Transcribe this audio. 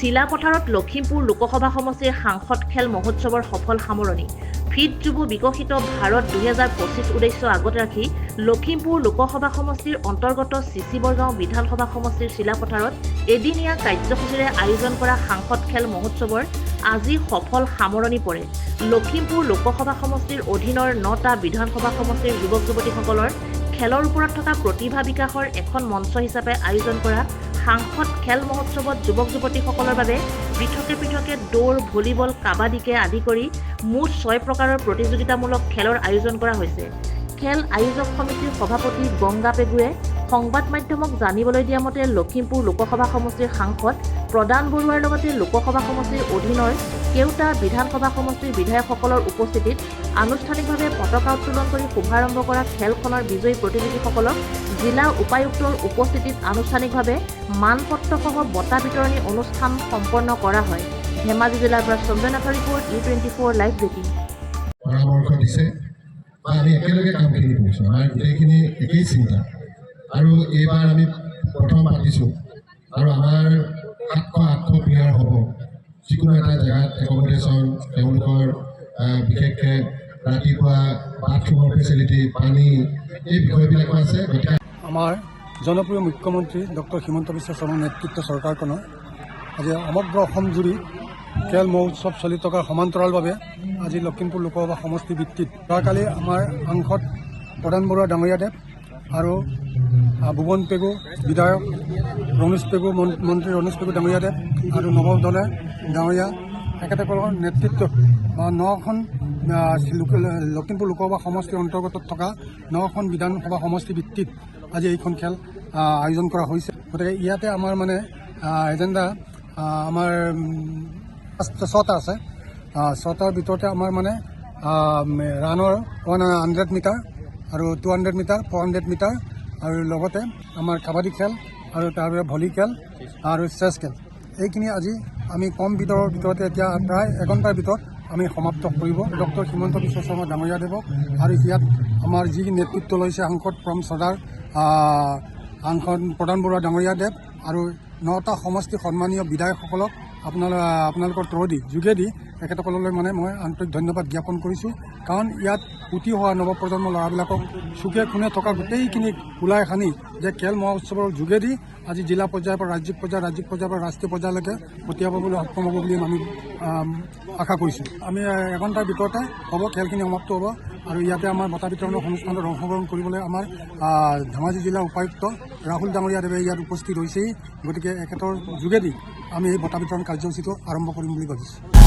চিলাপথাৰত লখিমপুৰ লোকসভা সমষ্টিৰ সাংসদ খেল মহোৎসৱৰ সফল সামৰণি। ফিট যুৱ বিকশিত ভাৰত 2025 উদ্দেশ্য আগত ৰাখি লখিমপুৰ লোকসভা সমষ্টিৰ অন্তৰ্গত চিচি বৰগাঁও বিধানসভা সমষ্টিৰ চিলাপথাৰত এদিনীয়া কাৰ্যসূচীৰে আয়োজন কৰা সাংসদ খেল মহোৎসৱৰ আজি সফল সামৰণি পৰে। লখিমপুৰ লোকসভা সমষ্টিৰ অধীনৰ 9টা বিধানসভা সমষ্টিৰ যুৱক যুৱতীসকলৰ খেলৰ ওপৰত থকা প্ৰতিভা বিকাশৰ এখন মঞ্চ হিচাপে আয়োজন কৰা সাংসদ খেল মহোৎসৱত যুৱক যুৱতীসকলৰ বাবে পৃথকে দৌৰ, ভলীবল, কাবাডীকে আদি কৰি মুঠ 6 প্ৰকাৰৰ প্ৰতিযোগিতামূলক খেলৰ আয়োজন কৰা হৈছে। খেল আয়োজক সমিতিৰ সভাপতি গংগা পেগুৱে সংবাদ মাধ্যমক জানিবলৈ দিয়া মতে লখিমপুৰ লোকসভা সমষ্টিৰ সাংসদ প্ৰদান বৰুৱাৰ লগতে লোকসভা সমষ্টিৰ অধীনৰ কেওটা বিধানসভা সমষ্টিৰ বিধায়কসকলৰ উপস্থিতিত আনুষ্ঠানিকভাৱে পতাকা উত্তোলন কৰি শুভাৰম্ভ কৰা খেলখনৰ বিজয়ী প্ৰতিযোগীসকলক জিলা উপায়ুক্তৰ উপস্থিতিত আনুষ্ঠানিকভাৱে মানপত্ৰসহ বঁটা বিতৰণী অনুষ্ঠান সম্পন্ন কৰা হয়। ধেমাজি জিলাৰ পৰা সঞ্জনাথৰ ৰিপৰ্ট U24 লাইভ ব্ৰেকিং। পৰামৰ্শ দিছে বা আমি একেলগে কামখিনি কৰিছোঁ, আমাৰ গোটেইখিনি একেই চিন্তা। আৰু এইবাৰ আমি প্ৰথম পাতিছোঁ আৰু আমাৰ 700 প্লেয়াৰ হ'ব। যিকোনো এটা জেগাত একমডেশ্যন, তেওঁলোকৰ বিশেষকৈ ৰাতিপুৱা বাথৰুমৰ ফেচিলিটি, পানী, এই বিষয়বিলাকো আছে। গতিকে আমাৰ জনপ্ৰিয় মুখ্যমন্ত্ৰী ডক্টৰ হিমন্ত বিশ্ব শৰ্মাৰ নেতৃত্ব চৰকাৰখনৰ আজি সমগ্ৰ অসম জুৰি খেল মহোৎসৱ চলি থকাৰ সমান্তৰালভাৱে আজি লখিমপুৰ লোকসভা সমষ্টি ভিত্তিত যোৱাকালি আমাৰ সাংসদ প্ৰদান বৰুৱা ডাঙৰীয়াদেৱ আৰু ভুৱন পেগু বিধায়ক ৰমেশ পেগু, মন্ত্ৰী ৰমেশ পেগু ডাঙৰীয়াদেৱ আৰু নৱ দলে ডাঙৰীয়া এখেতসকলৰ নেতৃত্বত 9খন লখিমপুৰ লোকসভা সমষ্টিৰ অন্তৰ্গত থকা 9খন বিধানসভা সমষ্টি ভিত্তিত আজি এইখন খেল আয়োজন কৰা হৈছে। গতিকে ইয়াতে আমাৰ মানে এজেণ্ডা আমাৰ 6টা আছে। 6টাৰ ভিতৰতে আমাৰ মানে ৰাণৰ 100 মিটাৰ আৰু 200 মিটাৰ, 400 মিটাৰ আৰু লগতে আমাৰ কাবাডী খেল আৰু তাৰপৰা ভলী খেল আৰু চেছ খেল। এইখিনি আজি আমি কম ভিতৰতে এতিয়া প্ৰায় এঘণ্টাৰ ভিতৰত আমি সমাপ্ত কৰিব। ডক্টৰ হিমন্ত বিশ্ব শৰ্মা ডাঙৰীয়াদেৱক আৰু ইয়াত আমাৰ যি নেতৃত্ব লৈছে সাংসদ প্ৰম চৰ্দাৰ, সাংসদ প্ৰদান বৰুৱা ডাঙৰীয়াদেৱ আৰু 9টা সমষ্টি সন্মানীয় বিধায়কসকলক আপোনালোকৰ যোগেদি তেখেতসকললৈ মানে মই আন্তৰিক ধন্যবাদ জ্ঞাপন কৰিছোঁ। কাৰণ ইয়াত উঠি অহা নৱপ্ৰজন্মৰ ল'ৰাবিলাকক চুকে কোণে থকা গোটেইখিনি ওলাই সানি যে খেল মহোৎসৱৰ যোগেদি আজি জিলা পৰ্যায়ৰ পৰা ৰাজ্যিক পৰ্যায়ৰ পৰা ৰাষ্ট্ৰীয় পৰ্যায়লৈকে পঠিয়াব বুলি সক্ষম হ'ব বুলি আমি আশা কৰিছোঁ। আমি এঘণ্টাৰ ভিতৰতে হ'ব, খেলখিনি সমাপ্ত হ'ব। আৰু ইয়াতে আমাৰ বঁটা বিতৰণৰ অনুষ্ঠানত অংশগ্ৰহণ কৰিবলৈ আমাৰ ধেমাজি জিলা উপায়ুক্ত ৰাহুল ডাঙৰীয়াদেৱে ইয়াত উপস্থিত হৈছেই। গতিকে এখেতৰ যোগেদি আমি এই বঁটা বিতৰণ কাৰ্যসূচীটো আৰম্ভ কৰিম বুলি ভাবিছোঁ।